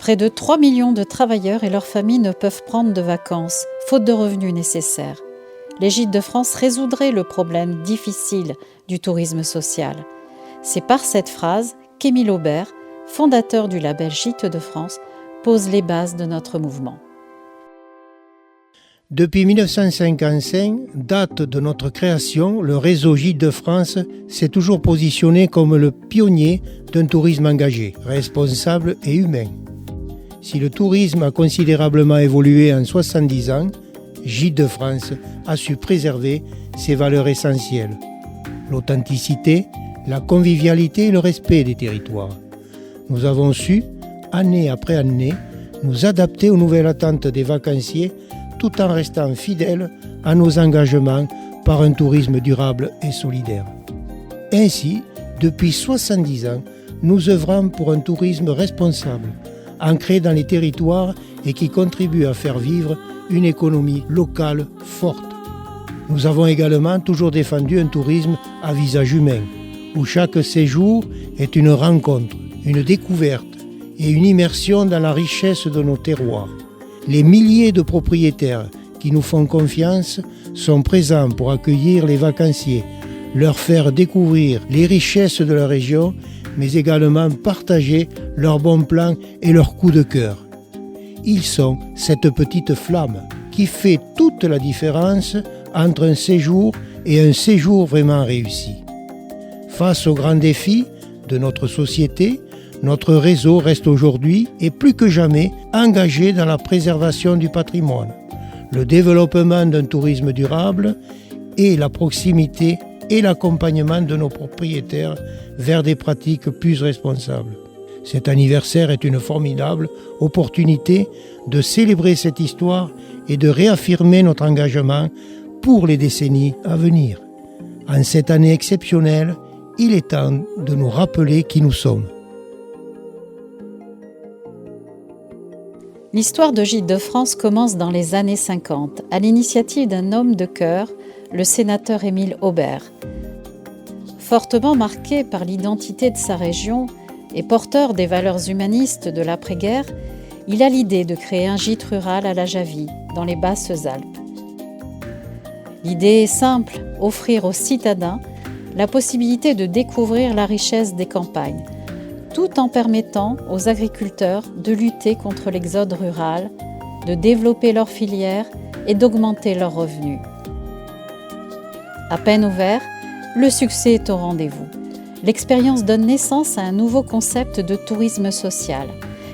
Près de 3 millions de travailleurs et leurs familles ne peuvent prendre de vacances, faute de revenus nécessaires. Les Gîtes de France résoudraient le problème difficile du tourisme social. C'est par cette phrase qu'Émile Aubert, fondateur du label Gîtes de France, pose les bases de notre mouvement. Depuis 1955, date de notre création, le réseau Gîtes de France s'est toujours positionné comme le pionnier d'un tourisme engagé, responsable et humain. Si le tourisme a considérablement évolué en 70 ans, Gîtes de France a su préserver ses valeurs essentielles. L'authenticité, la convivialité et le respect des territoires. Nous avons su, année après année, nous adapter aux nouvelles attentes des vacanciers tout en restant fidèles à nos engagements par un tourisme durable et solidaire. Ainsi, depuis 70 ans, nous œuvrons pour un tourisme responsable, ancré dans les territoires et qui contribue à faire vivre une économie locale forte. Nous avons également toujours défendu un tourisme à visage humain, où chaque séjour est une rencontre, une découverte et une immersion dans la richesse de nos terroirs. Les milliers de propriétaires qui nous font confiance sont présents pour accueillir les vacanciers, leur faire découvrir les richesses de la région, mais également partager leurs bons plans et leurs coups de cœur. Ils sont cette petite flamme qui fait toute la différence entre un séjour et un séjour vraiment réussi. Face aux grands défis de notre société, notre réseau reste aujourd'hui et plus que jamais engagé dans la préservation du patrimoine, le développement d'un tourisme durable et la proximité et l'accompagnement de nos propriétaires vers des pratiques plus responsables. Cet anniversaire est une formidable opportunité de célébrer cette histoire et de réaffirmer notre engagement pour les décennies à venir. En cette année exceptionnelle, il est temps de nous rappeler qui nous sommes. L'histoire de Gîtes de France commence dans les années 50, à l'initiative d'un homme de cœur, le sénateur Émile Aubert. Fortement marqué par l'identité de sa région et porteur des valeurs humanistes de l'après-guerre, il a l'idée de créer un gîte rural à la Javie, dans les Basses-Alpes. L'idée est simple, offrir aux citadins la possibilité de découvrir la richesse des campagnes, tout en permettant aux agriculteurs de lutter contre l'exode rural, de développer leurs filières et d'augmenter leurs revenus. À peine ouvert, le succès est au rendez-vous. L'expérience donne naissance à un nouveau concept de tourisme social,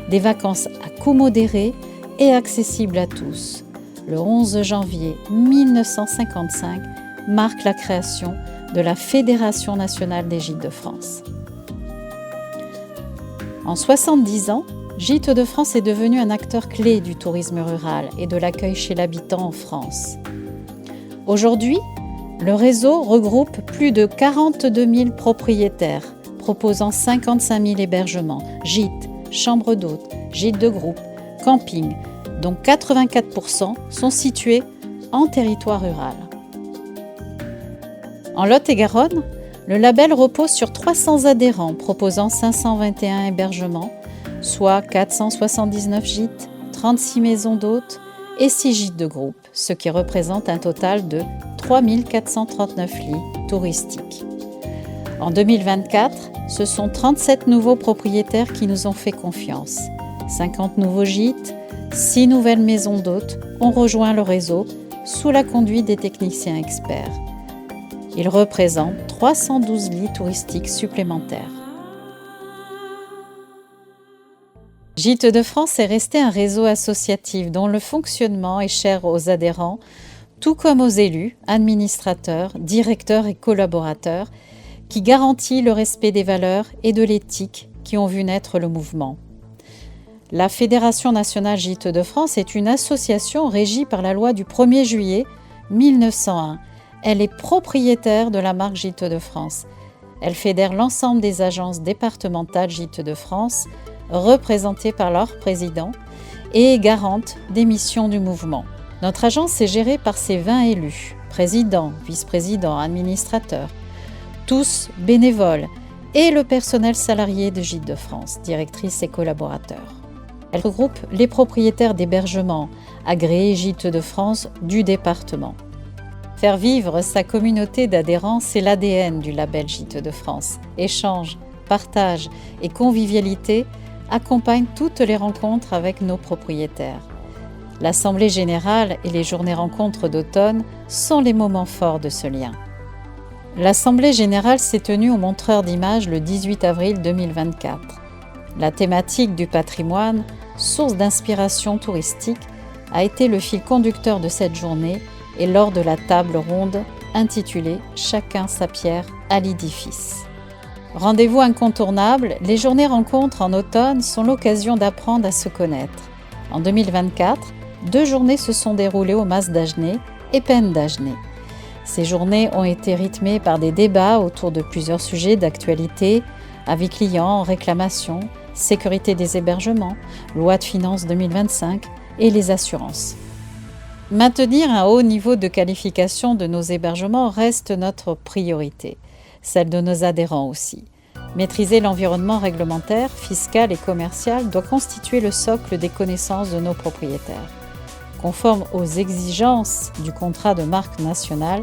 des vacances à coût modéré et accessibles à tous. Le 11 janvier 1955 marque la création de la Fédération nationale des Gîtes de France. En 70 ans, Gîtes de France est devenu un acteur clé du tourisme rural et de l'accueil chez l'habitant en France. Aujourd'hui, le réseau regroupe plus de 42 000 propriétaires, proposant 55 000 hébergements, gîtes, chambres d'hôtes, gîtes de groupe, campings, dont 84% sont situés en territoire rural. En Lot-et-Garonne, le label repose sur 300 adhérents proposant 521 hébergements, soit 479 gîtes, 36 maisons d'hôtes et 6 gîtes de groupe, ce qui représente un total de 3 439 lits touristiques. En 2024, ce sont 37 nouveaux propriétaires qui nous ont fait confiance. 50 nouveaux gîtes, 6 nouvelles maisons d'hôtes ont rejoint le réseau sous la conduite des techniciens experts. Ils représentent 312 lits touristiques supplémentaires. Gîtes de France est resté un réseau associatif dont le fonctionnement est cher aux adhérents, tout comme aux élus, administrateurs, directeurs et collaborateurs, qui garantit le respect des valeurs et de l'éthique qui ont vu naître le mouvement. La Fédération nationale Gîtes de France est une association régie par la loi du 1er juillet 1901. Elle est propriétaire de la marque Gîtes de France. Elle fédère l'ensemble des agences départementales Gîtes de France, représentées par leur président, et est garante des missions du mouvement. Notre agence est gérée par ses 20 élus, présidents, vice-présidents, administrateurs, tous bénévoles, et le personnel salarié de Gîtes de France, directrices et collaborateurs. Elle regroupe les propriétaires d'hébergements, agréés Gîtes de France du département. Faire vivre sa communauté d'adhérents, c'est l'ADN du label Gîtes de France. Échange, partage et convivialité accompagnent toutes les rencontres avec nos propriétaires. L'Assemblée générale et les journées rencontres d'automne sont les moments forts de ce lien. L'Assemblée générale s'est tenue au Montreur d'Images le 18 avril 2024. La thématique du patrimoine, source d'inspiration touristique, a été le fil conducteur de cette journée et lors de la table ronde intitulée « Chacun sa pierre à l'édifice ». Rendez-vous incontournable, les journées rencontres en automne sont l'occasion d'apprendre à se connaître. En 2024, 2 journées se sont déroulées au Mas d'Agenais et Pennes d'Agenais. Ces journées ont été rythmées par des débats autour de plusieurs sujets d'actualité, avis clients, réclamations, sécurité des hébergements, loi de finances 2025 et les assurances. Maintenir un haut niveau de qualification de nos hébergements reste notre priorité, celle de nos adhérents aussi. Maîtriser l'environnement réglementaire, fiscal et commercial doit constituer le socle des connaissances de nos propriétaires. Conforme aux exigences du contrat de marque nationale,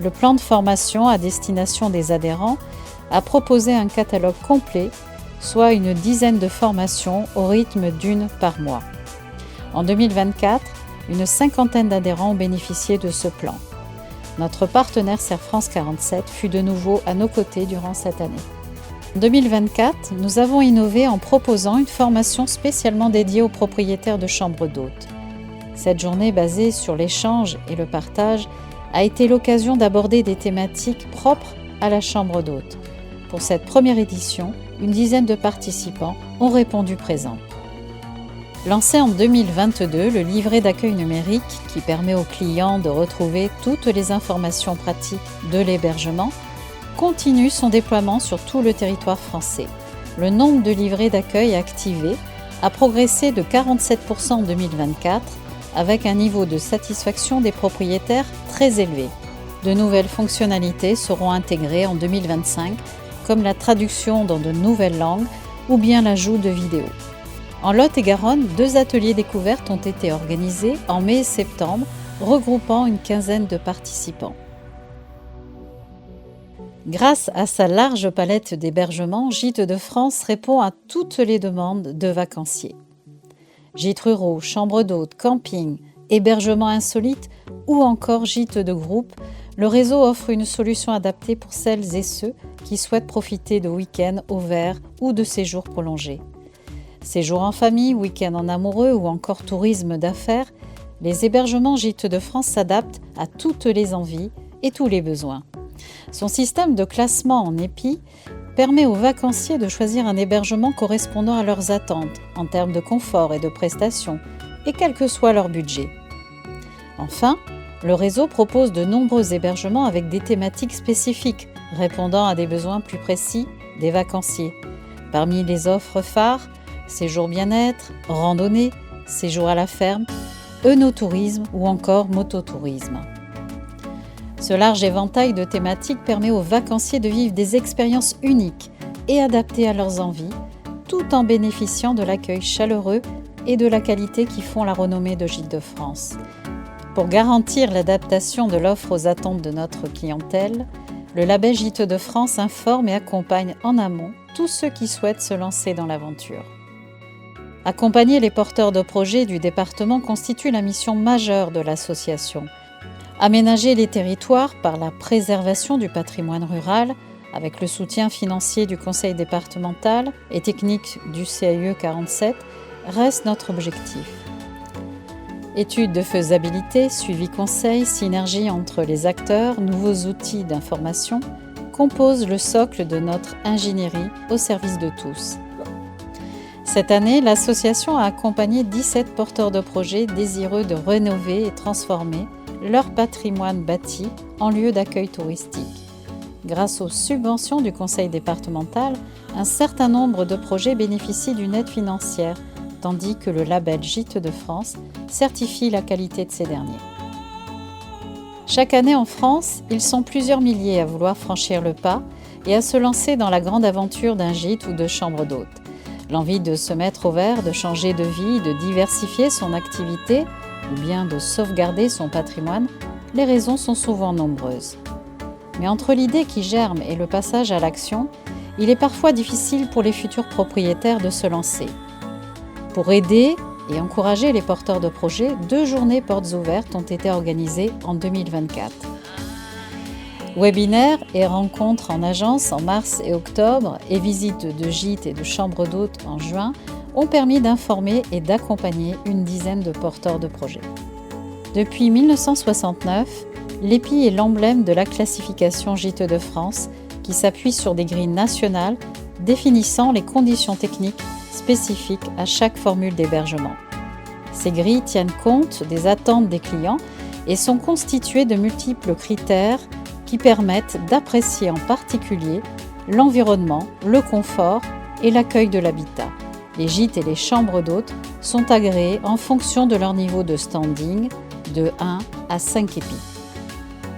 le plan de formation à destination des adhérents a proposé un catalogue complet, soit une dizaine de formations au rythme d'une par mois. En 2024, une 50aine d'adhérents ont bénéficié de ce plan. Notre partenaire Serre France 47 fut de nouveau à nos côtés durant cette année. En 2024, nous avons innové en proposant une formation spécialement dédiée aux propriétaires de chambres d'hôtes. Cette journée basée sur l'échange et le partage a été l'occasion d'aborder des thématiques propres à la chambre d'hôte. Pour cette première édition, une dizaine de participants ont répondu présents. Lancé en 2022, le livret d'accueil numérique, qui permet aux clients de retrouver toutes les informations pratiques de l'hébergement, continue son déploiement sur tout le territoire français. Le nombre de livrets d'accueil activés a progressé de 47% en 2024, avec un niveau de satisfaction des propriétaires très élevé. De nouvelles fonctionnalités seront intégrées en 2025, comme la traduction dans de nouvelles langues ou bien l'ajout de vidéos. En Lot-et-Garonne, 2 ateliers découvertes ont été organisés en mai et septembre, regroupant une quinzaine de participants. Grâce à sa large palette d'hébergements, Gîtes de France répond à toutes les demandes de vacanciers. Gîtes ruraux, chambres d'hôtes, camping, hébergements insolites ou encore gîtes de groupe, le réseau offre une solution adaptée pour celles et ceux qui souhaitent profiter de week-ends au vert ou de séjours prolongés. Séjours en famille, week-ends en amoureux ou encore tourisme d'affaires, les hébergements Gîtes de France s'adaptent à toutes les envies et tous les besoins. Son système de classement en EPI permet aux vacanciers de choisir un hébergement correspondant à leurs attentes en termes de confort et de prestations, et quel que soit leur budget. Enfin, le réseau propose de nombreux hébergements avec des thématiques spécifiques, répondant à des besoins plus précis des vacanciers. Parmi les offres phares, séjour bien-être, randonnée, séjour à la ferme, œnotourisme ou encore mototourisme. Ce large éventail de thématiques permet aux vacanciers de vivre des expériences uniques et adaptées à leurs envies, tout en bénéficiant de l'accueil chaleureux et de la qualité qui font la renommée de Gîtes de France. Pour garantir l'adaptation de l'offre aux attentes de notre clientèle, le label Gîtes de France informe et accompagne en amont tous ceux qui souhaitent se lancer dans l'aventure. Accompagner les porteurs de projets du département constitue la mission majeure de l'association. Aménager les territoires par la préservation du patrimoine rural, avec le soutien financier du conseil départemental et technique du CAE 47, reste notre objectif. Études de faisabilité, suivi conseil, synergie entre les acteurs, nouveaux outils d'information composent le socle de notre ingénierie au service de tous. Cette année, l'association a accompagné 17 porteurs de projets désireux de rénover et transformer leur patrimoine bâti en lieu d'accueil touristique. Grâce aux subventions du conseil départemental, un certain nombre de projets bénéficient d'une aide financière, tandis que le label Gîtes de France certifie la qualité de ces derniers. Chaque année en France, ils sont plusieurs milliers à vouloir franchir le pas et à se lancer dans la grande aventure d'un gîte ou de chambre d'hôte. L'envie de se mettre au vert, de changer de vie, de diversifier son activité ou bien de sauvegarder son patrimoine, les raisons sont souvent nombreuses. Mais entre l'idée qui germe et le passage à l'action, il est parfois difficile pour les futurs propriétaires de se lancer. Pour aider et encourager les porteurs de projets, 2 journées portes ouvertes ont été organisées en 2024. Webinaires et rencontres en agence en mars et octobre et visites de gîtes et de chambres d'hôtes en juin ont permis d'informer et d'accompagner une dizaine de porteurs de projets. Depuis 1969, l'épi est l'emblème de la classification Gîtes de France qui s'appuie sur des grilles nationales définissant les conditions techniques spécifiques à chaque formule d'hébergement. Ces grilles tiennent compte des attentes des clients et sont constituées de multiples critères qui permettent d'apprécier en particulier l'environnement, le confort et l'accueil de l'habitat. Les gîtes et les chambres d'hôtes sont agréés en fonction de leur niveau de standing, de 1 à 5 épis.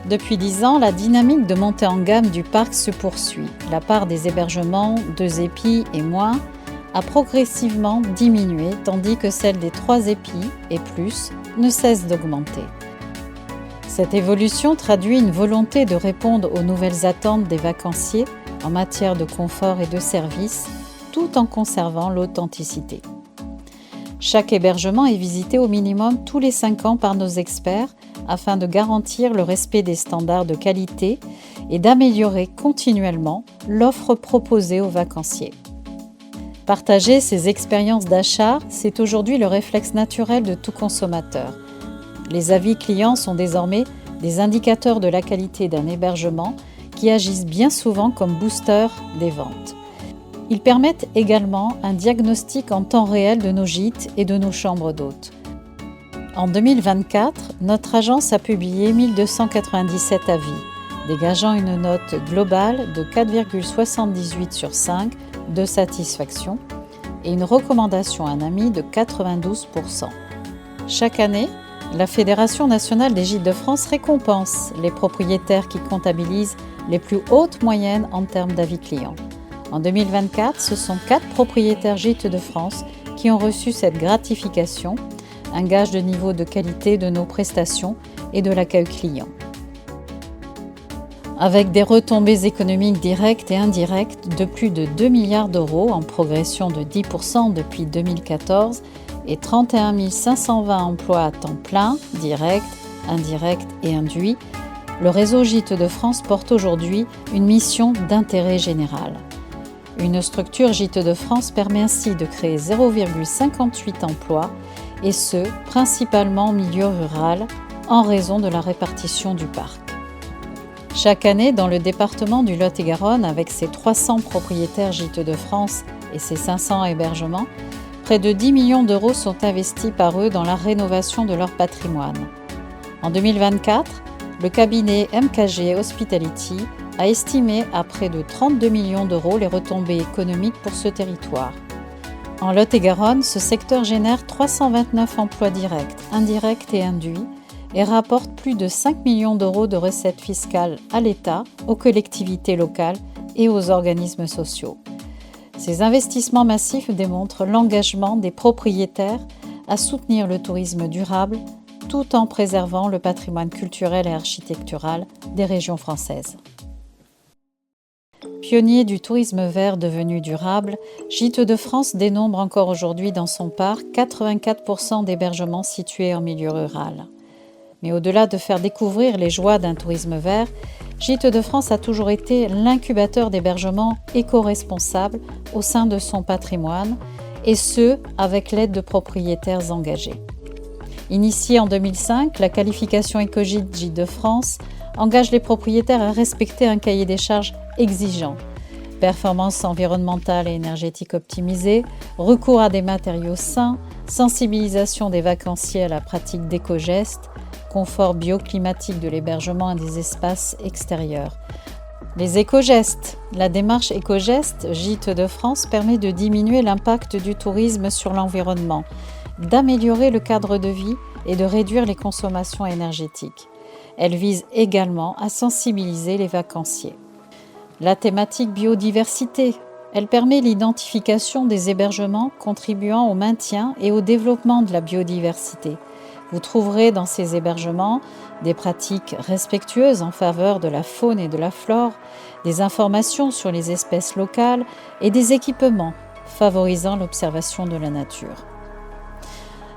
Depuis 10 ans, la dynamique de montée en gamme du parc se poursuit. La part des hébergements 2 épis et moins a progressivement diminué, tandis que celle des 3 épis et plus ne cesse d'augmenter. Cette évolution traduit une volonté de répondre aux nouvelles attentes des vacanciers en matière de confort et de service, tout en conservant l'authenticité. Chaque hébergement est visité au minimum tous les 5 ans par nos experts afin de garantir le respect des standards de qualité et d'améliorer continuellement l'offre proposée aux vacanciers. Partager ces expériences d'achat, c'est aujourd'hui le réflexe naturel de tout consommateur. Les avis clients sont désormais des indicateurs de la qualité d'un hébergement qui agissent bien souvent comme booster des ventes. Ils permettent également un diagnostic en temps réel de nos gîtes et de nos chambres d'hôtes. En 2024, notre agence a publié 1297 avis, dégageant une note globale de 4,78 sur 5 de satisfaction et une recommandation à un ami de 92%. Chaque année, la Fédération nationale des gîtes de France récompense les propriétaires qui comptabilisent les plus hautes moyennes en termes d'avis clients. En 2024, ce sont 4 propriétaires gîtes de France qui ont reçu cette gratification, un gage de niveau de qualité de nos prestations et de l'accueil client. Avec des retombées économiques directes et indirectes de plus de 2 milliards d'euros en progression de 10% depuis 2014 et 31 520 emplois à temps plein, directs, indirects et induits, le réseau Gîtes de France porte aujourd'hui une mission d'intérêt général. Une structure Gîtes de France permet ainsi de créer 0,58 emplois, et ce, principalement en milieu rural, en raison de la répartition du parc. Chaque année, dans le département du Lot-et-Garonne, avec ses 300 propriétaires Gîtes de France et ses 500 hébergements, près de 10 millions d'euros sont investis par eux dans la rénovation de leur patrimoine. En 2024, le cabinet MKG Hospitality a estimé à près de 32 millions d'euros les retombées économiques pour ce territoire. En Lot-et-Garonne, ce secteur génère 329 emplois directs, indirects et induits et rapporte plus de 5 millions d'euros de recettes fiscales à l'État, aux collectivités locales et aux organismes sociaux. Ces investissements massifs démontrent l'engagement des propriétaires à soutenir le tourisme durable tout en préservant le patrimoine culturel et architectural des régions françaises. Pionnier du tourisme vert devenu durable, Gîtes de France dénombre encore aujourd'hui dans son parc 84% d'hébergements situés en milieu rural. Mais au-delà de faire découvrir les joies d'un tourisme vert, Gîtes de France a toujours été l'incubateur d'hébergements éco-responsables au sein de son patrimoine, et ce, avec l'aide de propriétaires engagés. Initiée en 2005, la qualification Écogîtes Gîtes de France engage les propriétaires à respecter un cahier des charges exigeant. Performance environnementale et énergétique optimisée, recours à des matériaux sains, sensibilisation des vacanciers à la pratique d'éco-gestes, confort bioclimatique de l'hébergement et des espaces extérieurs. Les éco-gestes. La démarche éco-gestes Gîtes de France permet de diminuer l'impact du tourisme sur l'environnement, d'améliorer le cadre de vie et de réduire les consommations énergétiques. Elle vise également à sensibiliser les vacanciers. La thématique biodiversité. Elle permet l'identification des hébergements contribuant au maintien et au développement de la biodiversité. Vous trouverez dans ces hébergements des pratiques respectueuses en faveur de la faune et de la flore, des informations sur les espèces locales et des équipements favorisant l'observation de la nature.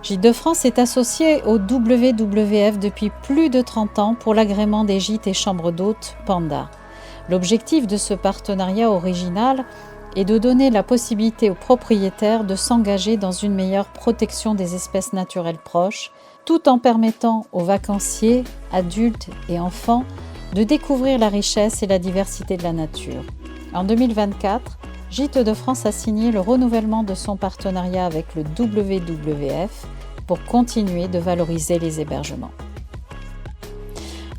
Gîtes de France est associé au WWF depuis plus de 30 ans pour l'agrément des gîtes et chambres d'hôtes Panda. L'objectif de ce partenariat original est de donner la possibilité aux propriétaires de s'engager dans une meilleure protection des espèces naturelles proches, tout en permettant aux vacanciers, adultes et enfants de découvrir la richesse et la diversité de la nature. En 2024, Gîtes de France a signé le renouvellement de son partenariat avec le WWF pour continuer de valoriser les hébergements.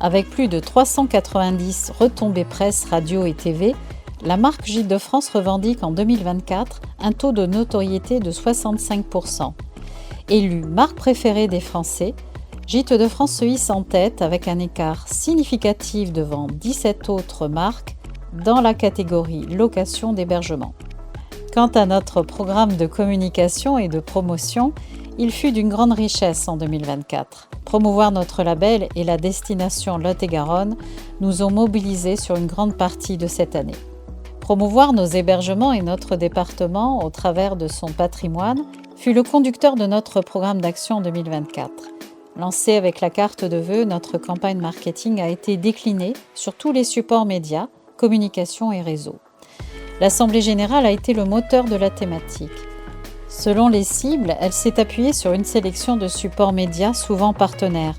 Avec plus de 390 retombées presse, radio et TV, la marque Gîtes de France revendique en 2024 un taux de notoriété de 65%. Élue marque préférée des Français, Gîtes de France se hisse en tête avec un écart significatif devant 17 autres marques dans la catégorie location d'hébergement. Quant à notre programme de communication et de promotion, il fut d'une grande richesse en 2024. Promouvoir notre label et la destination Lot-et-Garonne nous ont mobilisés sur une grande partie de cette année. Promouvoir nos hébergements et notre département au travers de son patrimoine fut le conducteur de notre programme d'action en 2024. Lancée avec la carte de vœux, notre campagne marketing a été déclinée sur tous les supports médias, communication et réseaux. L'Assemblée générale a été le moteur de la thématique. Selon les cibles, elle s'est appuyée sur une sélection de supports médias souvent partenaires,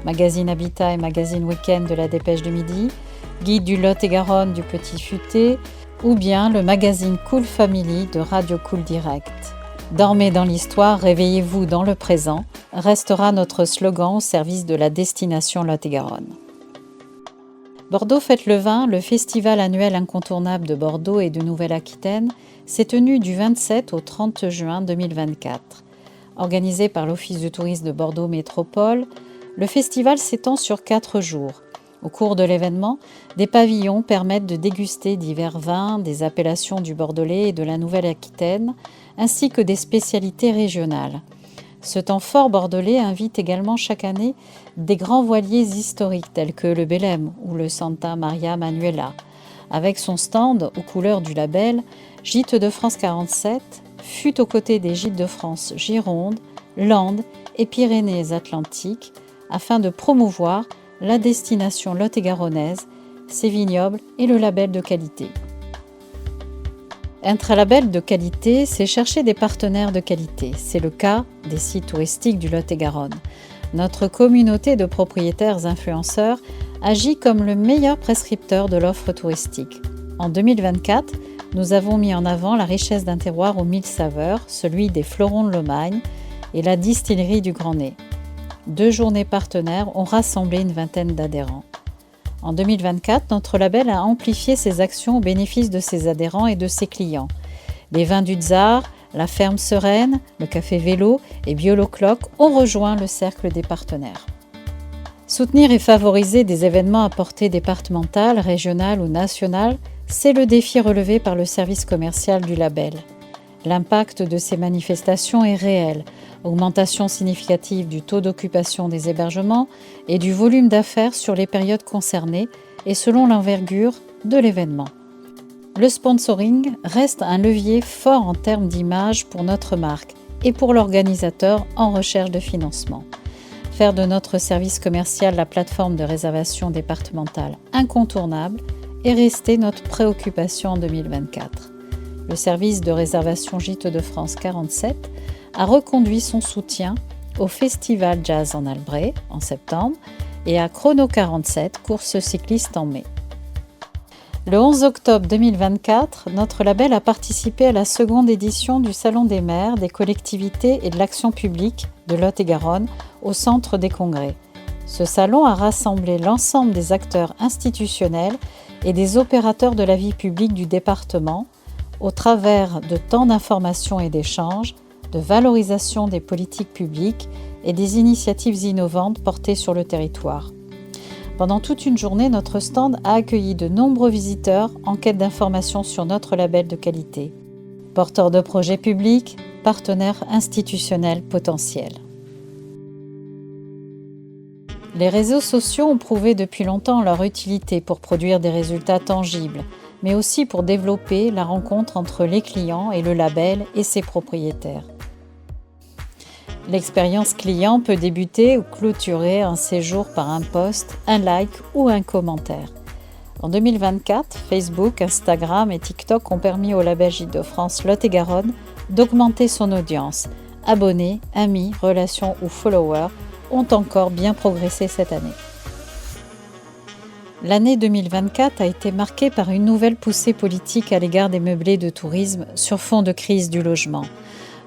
Magazine Habitat et Magazine Week-end de la Dépêche du Midi, Guide du Lot-et-Garonne du Petit Futé, ou bien le magazine Cool Family de Radio Cool Direct. Dormez dans l'histoire, réveillez-vous dans le présent, restera notre slogan au service de la destination Lot-et-Garonne. Bordeaux fête le vin, le festival annuel incontournable de Bordeaux et de Nouvelle-Aquitaine, s'est tenu du 27 au 30 juin 2024. Organisé par l'Office du tourisme de Bordeaux Métropole, le festival s'étend sur 4 jours. Au cours de l'événement, des pavillons permettent de déguster divers vins, des appellations du Bordelais et de la Nouvelle-Aquitaine, ainsi que des spécialités régionales. Ce temps fort bordelais invite également chaque année des grands voiliers historiques tels que le Belém ou le Santa Maria Manuela. Avec son stand aux couleurs du label, Gîtes de France 47 fut aux côtés des Gîtes de France Gironde, Landes et Pyrénées-Atlantiques afin de promouvoir la destination lot-et-garonnaise, ses vignobles et le label de qualité. Être un label de qualité, c'est chercher des partenaires de qualité. C'est le cas des sites touristiques du Lot-et-Garonne. Notre communauté de propriétaires influenceurs agit comme le meilleur prescripteur de l'offre touristique. En 2024, nous avons mis en avant la richesse d'un terroir aux 1000 saveurs, celui des fleurons de Lomagne et la distillerie du Grand Nez. 2 journées partenaires ont rassemblé une vingtaine d'adhérents. En 2024, notre label a amplifié ses actions au bénéfice de ses adhérents et de ses clients. Les vins du Tsar, la ferme Sereine, le café Vélo et Biolocloc ont rejoint le cercle des partenaires. Soutenir et favoriser des événements à portée départementale, régionale ou nationale, c'est le défi relevé par le service commercial du label. L'impact de ces manifestations est réel. Augmentation significative du taux d'occupation des hébergements et du volume d'affaires sur les périodes concernées et selon l'envergure de l'événement. Le sponsoring reste un levier fort en termes d'image pour notre marque et pour l'organisateur en recherche de financement. Faire de notre service commercial la plateforme de réservation départementale incontournable est resté notre préoccupation en 2024. Le service de réservation Gîtes de France 47 a reconduit son soutien au Festival Jazz en Albret en septembre et à Chrono 47, course cycliste en mai. Le 11 octobre 2024, notre label a participé à la seconde édition du Salon des maires, des collectivités et de l'action publique de Lot-et-Garonne au Centre des Congrès. Ce salon a rassemblé l'ensemble des acteurs institutionnels et des opérateurs de la vie publique du département au travers de temps d'information et d'échanges, de valorisation des politiques publiques et des initiatives innovantes portées sur le territoire. Pendant toute une journée, notre stand a accueilli de nombreux visiteurs en quête d'informations sur notre label de qualité. Porteurs de projets publics, partenaires institutionnels potentiels. Les réseaux sociaux ont prouvé depuis longtemps leur utilité pour produire des résultats tangibles, mais aussi pour développer la rencontre entre les clients et le label et ses propriétaires. L'expérience client peut débuter ou clôturer un séjour par un post, un like ou un commentaire. En 2024, Facebook, Instagram et TikTok ont permis au label Gîtes de France Lot-et-Garonne d'augmenter son audience. Abonnés, amis, relations ou followers ont encore bien progressé cette année. L'année 2024 a été marquée par une nouvelle poussée politique à l'égard des meublés de tourisme sur fond de crise du logement.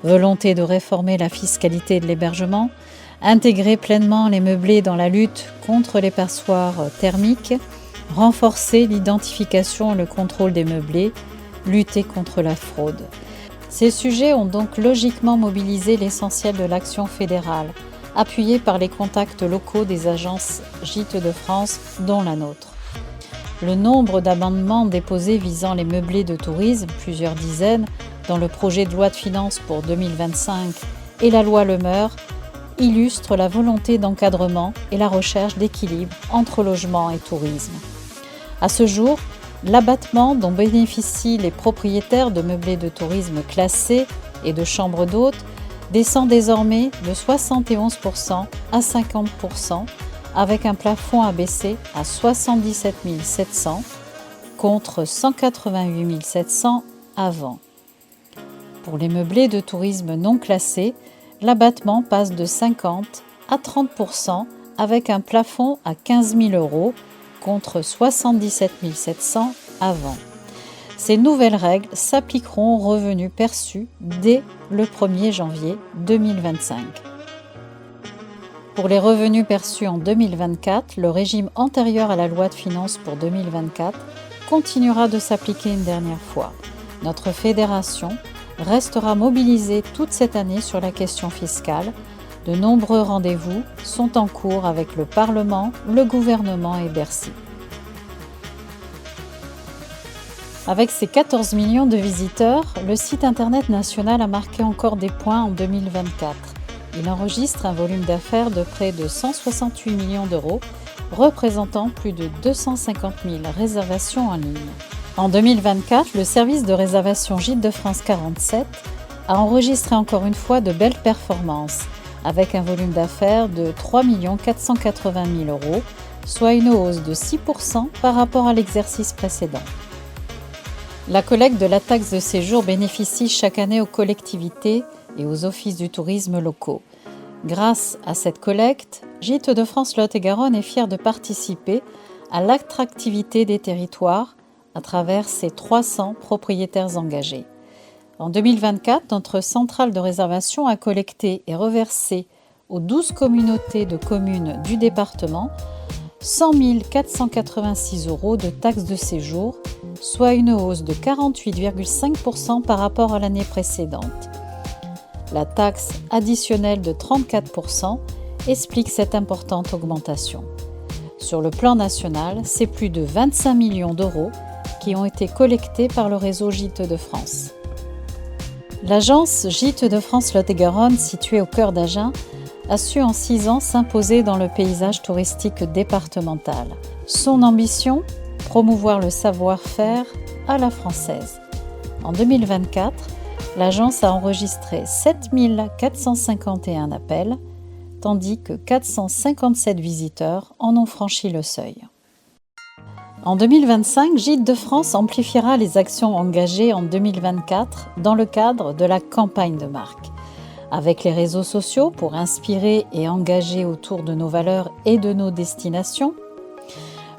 Volonté de réformer la fiscalité de l'hébergement, intégrer pleinement les meublés dans la lutte contre les passoires thermiques, renforcer l'identification et le contrôle des meublés, lutter contre la fraude. Ces sujets ont donc logiquement mobilisé l'essentiel de l'action fédérale, appuyée par les contacts locaux des agences Gîtes de France, dont la nôtre. Le nombre d'amendements déposés visant les meublés de tourisme, plusieurs dizaines, dans le projet de loi de finances pour 2025 et la loi Le Meur, illustre la volonté d'encadrement et la recherche d'équilibre entre logement et tourisme. À ce jour, l'abattement dont bénéficient les propriétaires de meublés de tourisme classés et de chambres d'hôtes descend désormais de 71% à 50%, avec un plafond abaissé à 77 700 contre 188 700 avant. Pour les meublés de tourisme non classés, l'abattement passe de 50 à 30% avec un plafond à 15 000 € contre 77 700 avant. Ces nouvelles règles s'appliqueront aux revenus perçus dès le 1er janvier 2025. Pour les revenus perçus en 2024, le régime antérieur à la loi de finances pour 2024 continuera de s'appliquer une dernière fois. Notre fédération restera mobilisée toute cette année sur la question fiscale. De nombreux rendez-vous sont en cours avec le Parlement, le gouvernement et Bercy. Avec ses 14 millions de visiteurs, le site internet national a marqué encore des points en 2024. Il enregistre un volume d'affaires de près de 168 millions d'euros, représentant plus de 250 000 réservations en ligne. En 2024, le service de réservation Gîtes de France 47 a enregistré encore une fois de belles performances, avec un volume d'affaires de 3 480 000 €, soit une hausse de 6% par rapport à l'exercice précédent. La collecte de la taxe de séjour bénéficie chaque année aux collectivités et aux offices du tourisme locaux. Grâce à cette collecte, Gîtes de France Lot-et-Garonne est fier de participer à l'attractivité des territoires à travers ses 300 propriétaires engagés. En 2024, notre centrale de réservation a collecté et reversé aux 12 communautés de communes du département 100 486 € de taxes de séjour, soit une hausse de 48,5% par rapport à l'année précédente. La taxe additionnelle de 34% explique cette importante augmentation. Sur le plan national, c'est plus de 25 millions d'euros qui ont été collectés par le réseau Gîtes de France. L'agence Gîtes de France Lot-et-Garonne, située au cœur d'Agen, a su en 6 ans s'imposer dans le paysage touristique départemental. Son ambition ? Promouvoir le savoir-faire à la française. En 2024, l'agence a enregistré 7 451 appels, tandis que 457 visiteurs en ont franchi le seuil. En 2025, Gîtes de France amplifiera les actions engagées en 2024 dans le cadre de la campagne de marque. Avec les réseaux sociaux pour inspirer et engager autour de nos valeurs et de nos destinations,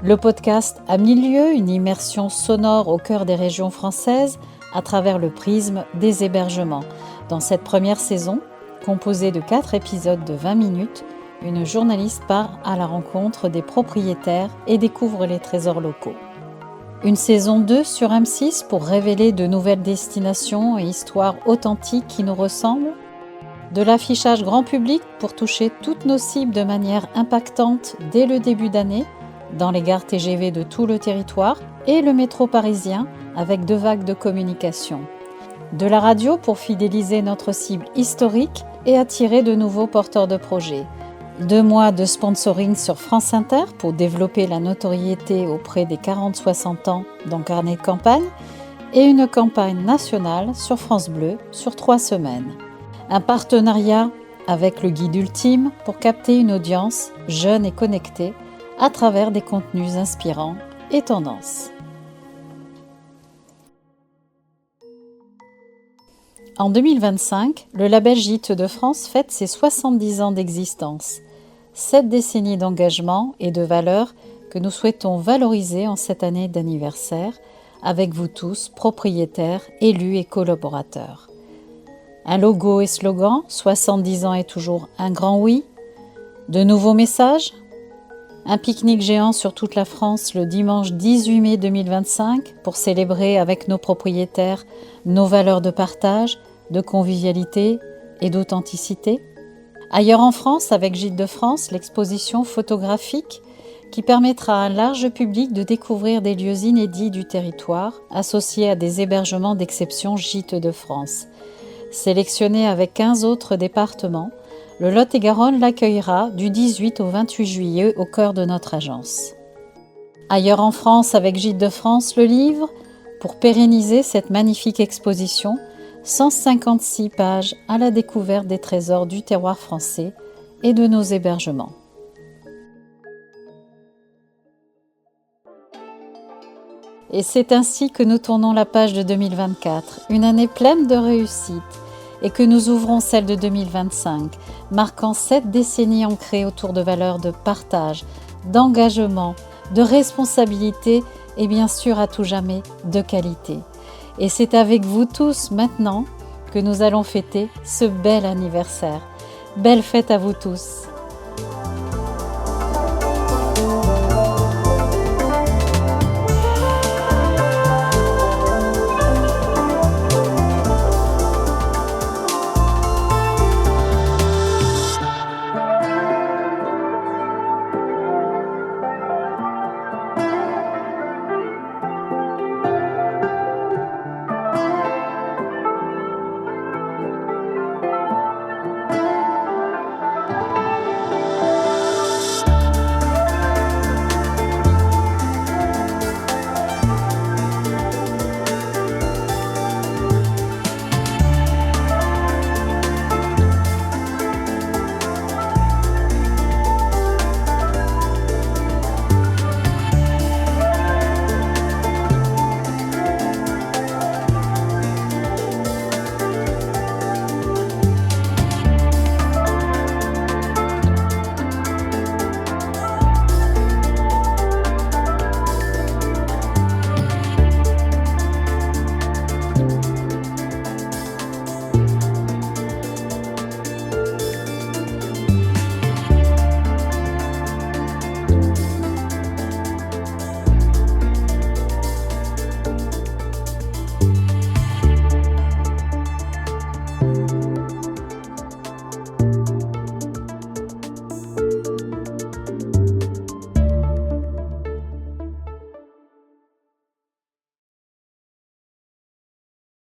le podcast A 1000 lieues, une immersion sonore au cœur des régions françaises à travers le prisme des hébergements. Dans cette première saison, composée de 4 épisodes de 20 minutes, une journaliste part à la rencontre des propriétaires et découvre les trésors locaux. Une saison 2 sur M6 pour révéler de nouvelles destinations et histoires authentiques qui nous ressemblent. De l'affichage grand public pour toucher toutes nos cibles de manière impactante dès le début d'année dans les gares TGV de tout le territoire et le métro parisien avec 2 vagues de communication. De la radio pour fidéliser notre cible historique et attirer de nouveaux porteurs de projets. 2 mois de sponsoring sur France Inter pour développer la notoriété auprès des 40-60 ans dans Carnet de campagne et une campagne nationale sur France Bleu sur 3 semaines. Un partenariat avec le Guide Ultime pour capter une audience jeune et connectée à travers des contenus inspirants et tendances. En 2025, le label Gîtes de France fête ses 70 ans d'existence. 7 décennies d'engagement et de valeurs que nous souhaitons valoriser en cette année d'anniversaire avec vous tous, propriétaires, élus et collaborateurs. Un logo et slogan, 70 ans et toujours un grand oui. De nouveaux messages. Un pique-nique géant sur toute la France le dimanche 18 mai 2025 pour célébrer avec nos propriétaires nos valeurs de partage, de convivialité et d'authenticité. Ailleurs en France, avec Gîtes de France, l'exposition photographique qui permettra à un large public de découvrir des lieux inédits du territoire associés à des hébergements d'exception Gîtes de France. Sélectionné avec 15 autres départements, le Lot-et-Garonne l'accueillera du 18 au 28 juillet au cœur de notre agence. Ailleurs en France, avec Gîtes de France, le livre, pour pérenniser cette magnifique exposition, 156 pages à la découverte des trésors du terroir français et de nos hébergements. Et c'est ainsi que nous tournons la page de 2024, une année pleine de réussite, et que nous ouvrons celle de 2025, marquant 7 décennies ancrées autour de valeurs de partage, d'engagement, de responsabilité et bien sûr à tout jamais de qualité. Et c'est avec vous tous maintenant que nous allons fêter ce bel anniversaire. Belle fête à vous tous!